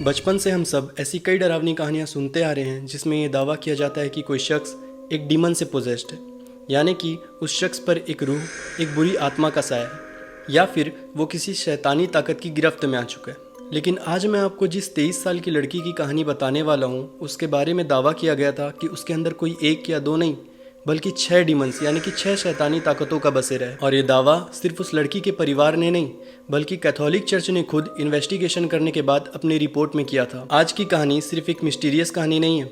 बचपन से हम सब ऐसी कई डरावनी कहानियाँ सुनते आ रहे हैं जिसमें ये दावा किया जाता है कि कोई शख्स एक डीमन से पोजेस्ड है, यानी कि उस शख्स पर एक रूह, एक बुरी आत्मा का साया है या फिर वो किसी शैतानी ताकत की गिरफ्त में आ चुका है। लेकिन आज मैं आपको जिस 23 साल की लड़की की कहानी बताने वाला हूँ उसके बारे में दावा किया गया था कि उसके अंदर कोई एक या दो नहीं बल्कि 6 डीमंस यानी कि 6 शैतानी ताकतों का बसेरा है। और ये दावा सिर्फ उस लड़की के परिवार ने नहीं बल्कि कैथोलिक चर्च ने खुद इन्वेस्टिगेशन करने के बाद अपनी रिपोर्ट में किया था। आज की कहानी सिर्फ एक मिस्टीरियस कहानी नहीं है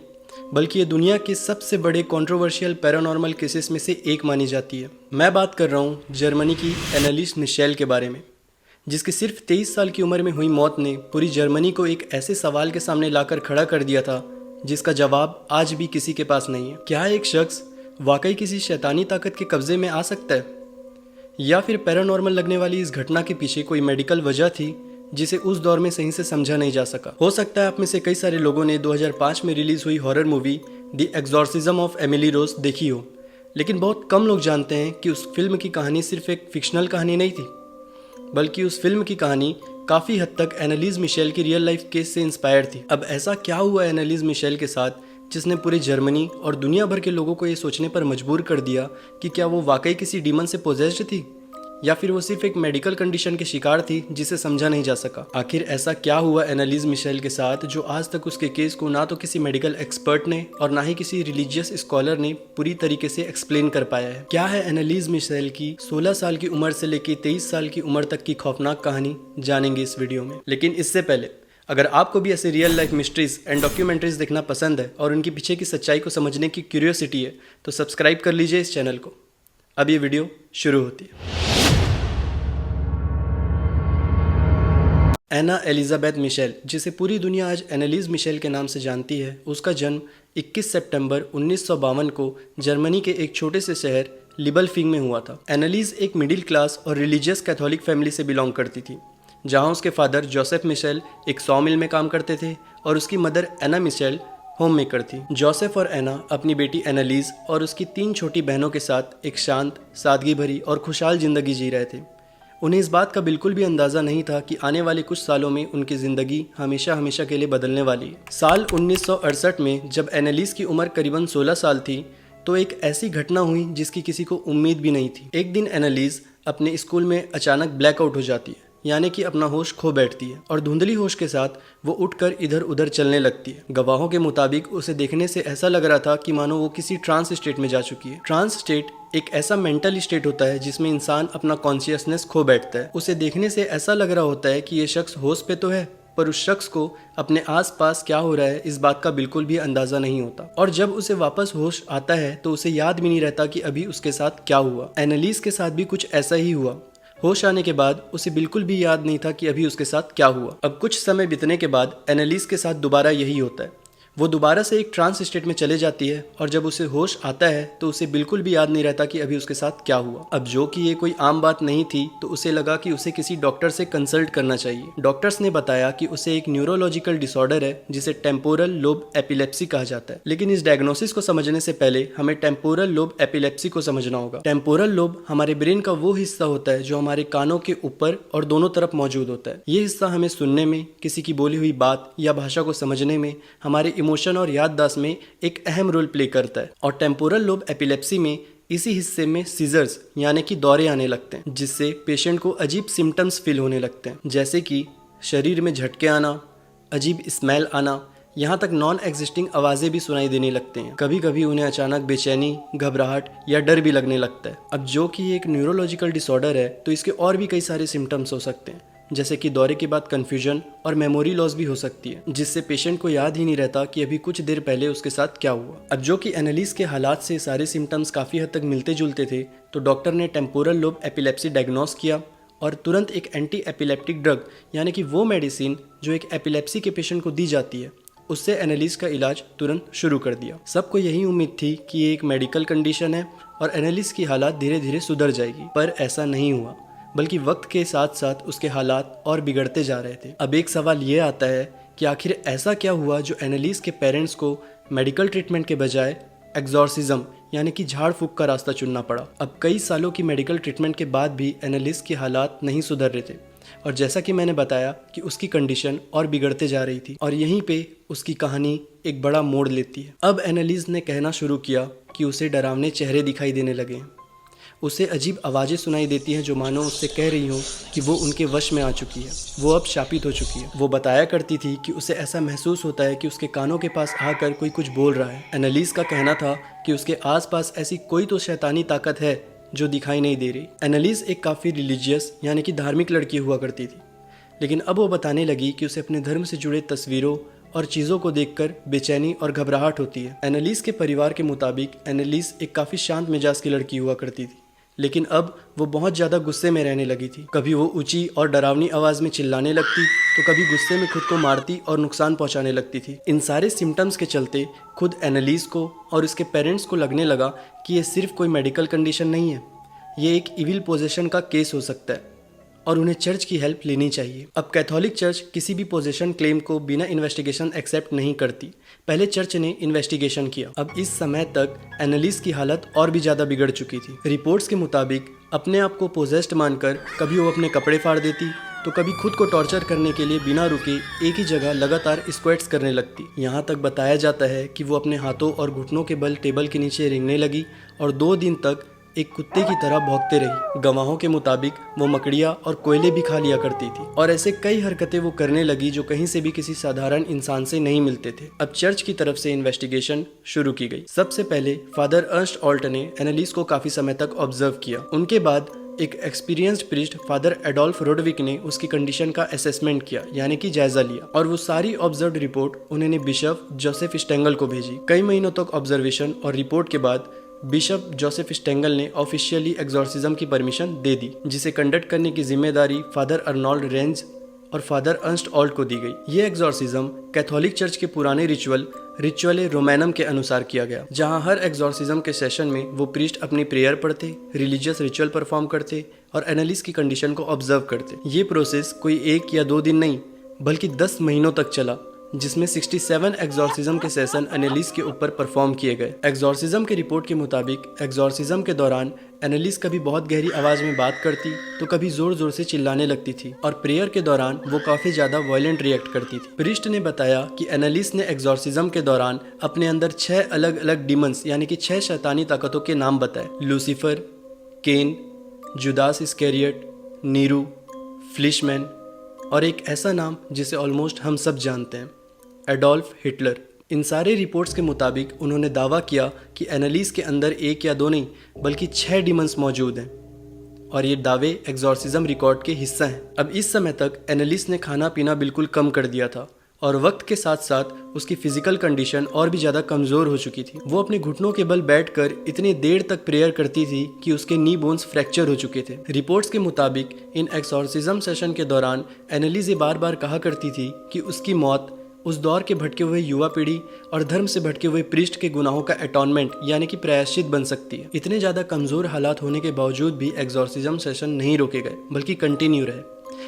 बल्कि ये दुनिया के सबसे बड़े कंट्रोवर्शियल पैरानॉर्मल केसेस में से एक मानी जाती है। मैं बात कर रहा हूँ जर्मनी की एनालिस मिशेल के बारे में, जिसकी सिर्फ 23 साल की उम्र में हुई मौत ने पूरी जर्मनी को एक ऐसे सवाल के सामने लाकर खड़ा कर दिया था जिसका जवाब आज भी किसी के पास नहीं है। क्या एक शख्स वाकई किसी शैतानी ताकत के कब्जे में आ सकता है, या फिर पैरानॉर्मल लगने वाली इस घटना के पीछे कोई मेडिकल वजह थी जिसे उस दौर में सही से समझा नहीं जा सका। हो सकता है आप में से कई सारे लोगों ने 2005 में रिलीज हुई horror movie the exorcism of Emily Rose देखी हो, लेकिन बहुत कम लोग जानते हैं कि उस फिल्म की कहानी सिर्फ एक फिक्शनल कहानी नहीं थी बल्कि उस फिल्म की कहानी काफ़ी हद तक एनालिस मिशेल की रियल लाइफ केस से इंस्पायर थी। अब ऐसा क्या हुआ एनालिस मिशेल के साथ जिसने पूरे जर्मनी और दुनिया भर के लोगों को ये सोचने पर मजबूर कर दिया कि क्या वो वाकई किसी डीमन से पोजेस्ड थी या फिर वो सिर्फ एक मेडिकल कंडीशन के शिकार थी जिसे समझा नहीं जा सका। आखिर ऐसा क्या हुआ एनालिस मिशेल के साथ जो आज तक उसके केस को ना तो किसी मेडिकल एक्सपर्ट ने और ना ही किसी रिलीजियस स्कॉलर ने पूरी तरीके से एक्सप्लेन कर पाया है। क्या है एनालिस मिशेल की 16 साल की उम्र से लेकर 23 साल की उम्र तक की खौफनाक कहानी, जानेंगे इस वीडियो में। लेकिन इससे पहले अगर आपको भी ऐसे real life mysteries and documentaries देखना पसंद है और उनके पीछे की सच्चाई को समझने की क्यूरियोसिटी है तो सब्सक्राइब कर लीजिए इस चैनल को। अब ये वीडियो शुरू होती है। एना एलिजाबेथ मिशेल, जिसे पूरी दुनिया आज एनालिस मिशेल के नाम से जानती है, उसका जन्म 21 सितंबर 1952 को जर्मनी के एक छोटे से शहर लिबलफिंग में हुआ था। एनालिस एक मिडिल क्लास और रिलीजियस कैथोलिक फैमिली से बिलोंग करती थी, जहां उसके फादर जोसेफ मिशेल एक सॉ मिल में काम करते थे और उसकी मदर एना मिशेल होम मेकर थी। जोसेफ और एना अपनी बेटी एनालिस और उसकी 3 छोटी बहनों के साथ एक शांत, सादगी भरी और खुशहाल जिंदगी जी रहे थे। उन्हें इस बात का बिल्कुल भी अंदाज़ा नहीं था कि आने वाले कुछ सालों में उनकी ज़िंदगी हमेशा हमेशा के लिए बदलने वाली है। साल 1968 में जब एनालिस की उम्र करीबन 16 साल थी तो एक ऐसी घटना हुई जिसकी किसी को उम्मीद भी नहीं थी। एक दिन एनालिस अपने स्कूल में अचानक ब्लैकआउट हो जाती है, यानी कि अपना होश खो बैठती है और धुंधली होश के साथ वो उठकर इधर उधर चलने लगती है। गवाहों के मुताबिक उसे देखने से ऐसा लग रहा था कि मानो वो किसी ट्रांस स्टेट में जा चुकी है। ट्रांस स्टेट एक ऐसा मेंटल स्टेट होता है जिसमें इंसान अपना कॉन्शियसनेस खो बैठता है। उसे देखने से ऐसा लग रहा होता है कि ये शख्स होश पे तो है पर उस शख्स को अपने आसपास क्या हो रहा है इस बात का बिल्कुल भी अंदाजा नहीं होता। और जब उसे वापस होश आता है तो उसे याद भी नहीं रहता कि अभी उसके साथ क्या हुआ। एनालिस के साथ भी कुछ ऐसा ही हुआ। होश आने के बाद उसे बिल्कुल भी याद नहीं था कि अभी उसके साथ क्या हुआ। अब कुछ समय बीतने के बाद एनालिस के साथ दोबारा यही होता है। वो दोबारा से एक ट्रांस स्टेट में चले जाती है और जब उसे होश आता है तो उसे बिल्कुल भी याद नहीं रहता कि अभी उसके साथ क्या हुआ। अब जो कि ये कोई आम बात नहीं थी तो उसे लगा कि उसे किसी डॉक्टर से कंसल्ट करना चाहिए। डॉक्टर्स ने बताया कि उसे एक न्यूरोलॉजिकल डिसऑर्डर है जिसे टेम्पोरल लोब एपिलेप्सी कहा जाता है। लेकिन इस डायग्नोसिस को समझने से पहले हमें टेम्पोरल लोब एपिलेप्सी को समझना होगा। टेम्पोरल लोब हमारे ब्रेन का वो हिस्सा होता है जो हमारे कानों के ऊपर और दोनों तरफ मौजूद होता है। ये हिस्सा हमें सुनने में, किसी की बोली हुई बात या भाषा को समझने में, हमारे इमोशन और याददाश्त में एक अहम रोल प्ले करता है। और टेम्पोरल लोब एपिलेप्सी में इसी हिस्से में सीजर्स यानी कि दौरे आने लगते हैं, जिससे पेशेंट को अजीब सिम्टम्स फील होने लगते हैं, जैसे कि शरीर में झटके आना, अजीब स्मेल आना, यहाँ तक नॉन एग्जिस्टिंग आवाज़ें भी सुनाई देने लगते हैं। कभी कभी उन्हें अचानक बेचैनी, घबराहट या डर भी लगने लगता है। अब जो कि एक न्यूरोलॉजिकल डिसऑर्डर है तो इसके और भी कई सारे सिम्टम्स हो सकते हैं, जैसे कि दौरे के बाद कन्फ्यूजन और मेमोरी लॉस भी हो सकती है, जिससे पेशेंट को याद ही नहीं रहता कि अभी कुछ देर पहले उसके साथ क्या हुआ। अब जो कि एनालिस के हालात से सारे सिम्टम्स काफ़ी हद तक मिलते जुलते थे तो डॉक्टर ने टेम्पोरल लोब एपिलेप्सी डायग्नोस किया और तुरंत एक एंटी एपिलेप्टिक ड्रग यानी कि वो मेडिसिन जो एक एपिलेप्सी के पेशेंट को दी जाती है उससे एनालिस का इलाज तुरंत शुरू कर दिया। सबको यही उम्मीद थी कि ये एक मेडिकल कंडीशन है और एनालिस की हालात धीरे धीरे सुधर जाएगी, पर ऐसा नहीं हुआ बल्कि वक्त के साथ साथ उसके हालात और बिगड़ते जा रहे थे। अब एक सवाल ये आता है कि आखिर ऐसा क्या हुआ जो एनालिस के पेरेंट्स को मेडिकल ट्रीटमेंट के बजाय एक्सॉर्सिज्म यानी कि झाड़ फूक का रास्ता चुनना पड़ा। अब कई सालों की मेडिकल ट्रीटमेंट के बाद भी एनालिस के हालात नहीं सुधर रहे थे और जैसा कि मैंने बताया कि उसकी कंडीशन और बिगड़ते जा रही थी और यहीं पे उसकी कहानी एक बड़ा मोड़ लेती है। अब एनालिज ने कहना शुरू किया कि उसे डरावने चेहरे दिखाई देने लगे। उसे अजीब आवाज़ें सुनाई देती हैं जो मानो उससे कह रही हों कि वो उनके वश में आ चुकी है, वो अब शापित हो चुकी है। वो बताया करती थी कि उसे ऐसा महसूस होता है कि उसके कानों के पास आकर कोई कुछ बोल रहा है। एनालिस का कहना था कि उसके आसपास ऐसी कोई तो शैतानी ताकत है जो दिखाई नहीं दे रही। एनालिस एक काफ़ी रिलीजियस यानी कि धार्मिक लड़की हुआ करती थी, लेकिन अब वो बताने लगी कि उसे अपने धर्म से जुड़े तस्वीरों और चीज़ों को देखकर बेचैनी और घबराहट होती है। एनालिस के परिवार के मुताबिक एनालिस एक काफ़ी शांत मिजाज की लड़की हुआ करती थी, लेकिन अब वो बहुत ज़्यादा गुस्से में रहने लगी थी। कभी वो ऊंची और डरावनी आवाज़ में चिल्लाने लगती तो कभी गुस्से में खुद को मारती और नुकसान पहुंचाने लगती थी। इन सारे सिम्टम्स के चलते खुद एनालिस को और उसके पेरेंट्स को लगने लगा कि ये सिर्फ कोई मेडिकल कंडीशन नहीं है, ये एक इविल पोजेशन का केस हो सकता है और उन्हें चर्च की हेल्प लेनी चाहिए। अब कैथोलिक चर्च किसी भी पोजेशन क्लेम को बिना इन्वेस्टिगेशन एक्सेप्ट नहीं करती। पहले चर्च ने इन्वेस्टिगेशन किया। अब इस समय तक एनालिस की हालत और भी ज़्यादा बिगड़ चुकी थी। रिपोर्ट्स के मुताबिक अपने आप को पोजेस्ड मानकर कभी वो अपने कपड़े फाड़ देती तो कभी खुद को टॉर्चर करने के लिए बिना रुके एक ही जगह लगातार स्क्वैट्स करने लगती। यहाँ तक बताया जाता है कि वो अपने हाथों और घुटनों के बल टेबल के नीचे रेंगने लगी और 2 दिन तक एक कुत्ते की तरह भौंकते रही। गवाहों के मुताबिक वो मकड़ियाँ और कोयले भी खा लिया करती थी और ऐसे कई हरकतें वो करने लगी जो कहीं से भी किसी साधारण इंसान से नहीं मिलते थे। अब चर्च की तरफ से इन्वेस्टिगेशन शुरू की गई। सबसे पहले फादर अर्नस्ट ऑल्ट ने एनालिस को काफी समय तक ऑब्जर्व किया। उनके बाद एक एक्सपीरियंस्ड प्रीस्ट फादर एडोल्फ रोडविक ने उसकी कंडीशन का असेसमेंट किया, यानी कि जायजा लिया, और वो सारी ऑब्जर्व्ड रिपोर्ट उन्होंने बिशप जोसेफ स्टेंगल को भेजी। कई महीनों तक ऑब्जर्वेशन और रिपोर्ट के बाद बिशप जोसेफ स्टेंगल ने ऑफिशियली एक्सॉर्सिज्म की परमिशन दे दी, जिसे कंडक्ट करने की जिम्मेदारी फादर अर्नोल्ड रेंज और फादर अर्नस्ट ऑल्ट को दी गई। ये एक्सॉर्सिज्म कैथोलिक चर्च के पुराने रिचुअल रोमैनम के अनुसार किया गया, जहां हर एक्सॉर्सिज्म के सेशन में वो प्रीस्ट अपनी प्रेयर पढ़ते, रिलीजियस रिचुअल परफॉर्म करते और एनालिस की कंडीशन को ऑब्जर्व करते। ये प्रोसेस कोई 1 या 2 दिन नहीं बल्कि 10 महीनों तक चला, जिसमें 67 एक्सॉर्सिज्म के सेशन एनालिस के ऊपर परफॉर्म किए गए। एक्सॉर्सिज्म की रिपोर्ट के मुताबिक एक्सॉर्सिज्म के दौरान एनालिस कभी बहुत गहरी आवाज़ में बात करती तो कभी जोर जोर से चिल्लाने लगती थी और प्रेयर के दौरान वो काफ़ी ज़्यादा वायलेंट रिएक्ट करती थी। प्रीस्ट ने बताया कि एनालिस ने एक्सॉर्सिज्म के दौरान अपने अंदर 6 अलग अलग डिमंस यानी कि 6 शैतानी ताकतों के नाम बताए। लूसीफर, केन, जुदास इस्कैरियट, नीरू, फ्लिशमैन और एक ऐसा नाम जिसे ऑलमोस्ट हम सब जानते हैं, एडोल्फ हिटलर। इन सारे रिपोर्ट्स के मुताबिक उन्होंने दावा किया कि एनालिस के अंदर 1 या 2 नहीं बल्कि 6 डिमंस मौजूद हैं और ये दावे एक्सॉर्सिज्म रिकॉर्ड के हिस्सा हैं। अब इस समय तक एनालिस ने खाना पीना बिल्कुल कम कर दिया था और वक्त के साथ साथ उसकी फिजिकल कंडीशन और भी ज़्यादा कमज़ोर हो चुकी थी। वो अपने घुटनों के बल बैठकर इतनी देर तक प्रेयर करती थी कि उसके नी बोन्स फ्रैक्चर हो चुके थे। रिपोर्ट्स के मुताबिक इन एक्सॉर्सिज्म सेशन के दौरान एनालिस ये बार बार कहा करती थी कि उसकी मौत उस दौर के भटके हुए युवा पीढ़ी और धर्म से भटके हुए प्रीस्ट के गुनाहों का अटॉनमेंट यानी कि प्रायश्चित बन सकती है। इतने ज़्यादा कमज़ोर हालात होने के बावजूद भी एक्सॉर्सिज्म सेशन नहीं रोके गए बल्कि कंटिन्यू रहे,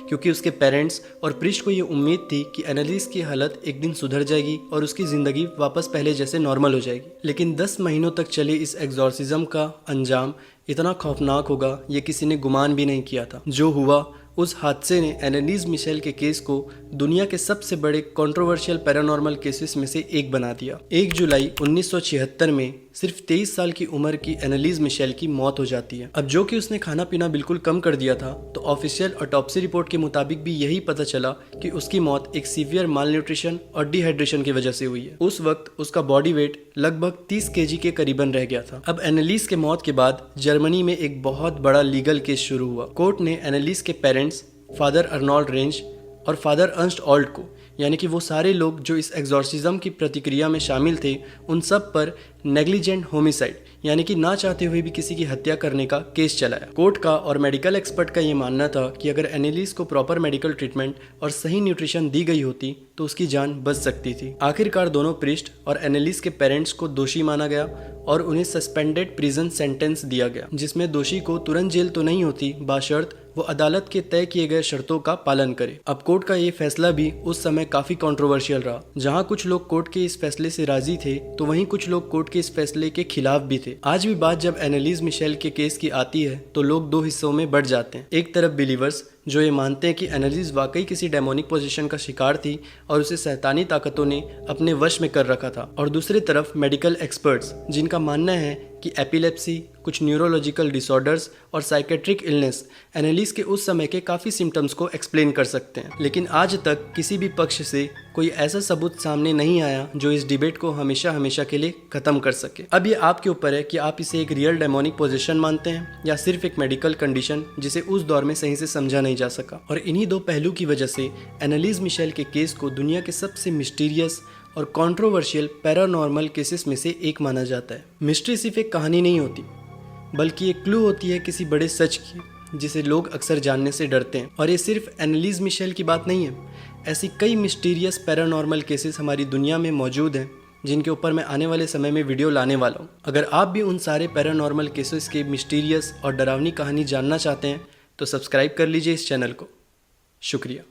क्योंकि उसके पेरेंट्स और प्रीस्ट को ये उम्मीद थी कि एनालिस की हालत एक दिन सुधर जाएगी और उसकी ज़िंदगी वापस पहले जैसे नॉर्मल हो जाएगी। लेकिन 10 महीनों तक चले इस एक्सॉर्सिज्म का अंजाम इतना खौफनाक होगा ये किसी ने गुमान भी नहीं किया था। जो हुआ उस हादसे ने एनालिस मिशेल के केस को दुनिया के सबसे बड़े कंट्रोवर्शियल पैरानॉर्मल केसेस में से एक बना दिया। 1 जुलाई 1976 में सिर्फ 23 साल की उम्र की एनालिस मिशेल की मौत हो जाती है। अब जो कि उसने खाना पीना बिल्कुल कम कर दिया था, तो ऑफिशियल ऑटोप्सी रिपोर्ट के मुताबिक भी यही पता चला कि उसकी मौत एक सीवियर मालन्यूट्रिशन और डिहाइड्रेशन की वजह से हुई है। उस वक्त उसका बॉडी वेट लगभग 30 kg के करीबन रह गया था। अब एनालिस के मौत के बाद जर्मनी में एक बहुत बड़ा लीगल केस शुरू हुआ। कोर्ट ने एनालिस के पेरेंट्स फादर अर्नोल्ड रेंज और फादर अर्नस्ट ऑल्ट को, यानी कि वो सारे लोग जो इस एक्सॉर्सिज्म की प्रतिक्रिया में शामिल थे, उन सब पर नेग्लिजेंट होमिसाइड यानी कि ना चाहते हुए भी किसी की हत्या करने का केस चलाया। कोर्ट का और मेडिकल एक्सपर्ट का ये मानना था कि अगर एनालिस को प्रॉपर मेडिकल ट्रीटमेंट और सही न्यूट्रिशन दी गई होती तो उसकी जान बच सकती थी। आखिरकार दोनों प्रीस्ट और एनालिस के पेरेंट्स को दोषी माना गया और उन्हें सस्पेंडेड प्रिजन सेंटेंस दिया गया, जिसमें दोषी को तुरंत जेल तो नहीं होती, बाशर्त वो अदालत के तय किए गए शर्तों का पालन करे। अब कोर्ट का ये फैसला भी उस समय काफी कंट्रोवर्शियल रहा। जहां कुछ लोग कोर्ट के इस फैसले से राजी थे तो वहीं कुछ लोग कोर्ट के इस फैसले के खिलाफ भी थे। आज भी बात जब एनालिस मिशेल के केस की आती है तो लोग 2 हिस्सों में बढ़ जाते हैं। एक तरफ बिलीवर्स जो ये मानते हैं कि एनालिस वाकई किसी डेमोनिक पोजीशन का शिकार थी और उसे शैतानी ताकतों ने अपने वश में कर रखा था। और दूसरी तरफ मेडिकल एक्सपर्ट्स जिनका मानना है कि एपिलेप्सी, कुछ न्यूरोलॉजिकल डिसऑर्डर्स और साइकेट्रिक इलनेस एनालिस के उस समय के काफ़ी सिम्टम्स को एक्सप्लेन कर सकते हैं। लेकिन आज तक किसी भी पक्ष से कोई ऐसा सबूत सामने नहीं आया जो इस डिबेट को हमेशा हमेशा के लिए ख़त्म कर सके। अब ये आपके ऊपर है कि आप इसे एक रियल डेमोनिक पोजीशन मानते हैं या सिर्फ एक मेडिकल कंडीशन जिसे उस दौर में सही से समझा नहीं जा सका। और इन्हीं दो पहलू की वजह से एनालिस मिशेल के केस को दुनिया के सबसे मिस्टीरियस और कंट्रोवर्शियल पैरानॉर्मल केसेस में से एक माना जाता है। मिस्ट्री सिर्फ एक कहानी नहीं होती, बल्कि एक क्लू होती है किसी बड़े सच की जिसे लोग अक्सर जानने से डरते हैं। और ये सिर्फ एनालिस मिशेल की बात नहीं है, ऐसी कई मिस्टीरियस पैरानॉर्मल केसेस हमारी दुनिया में मौजूद हैं जिनके ऊपर मैं आने वाले समय में वीडियो लाने वाला हूँ। अगर आप भी उन सारे पैरानॉर्मल केसेस की मिस्टीरियस और डरावनी कहानी जानना चाहते हैं तो सब्सक्राइब कर लीजिए इस चैनल को। शुक्रिया।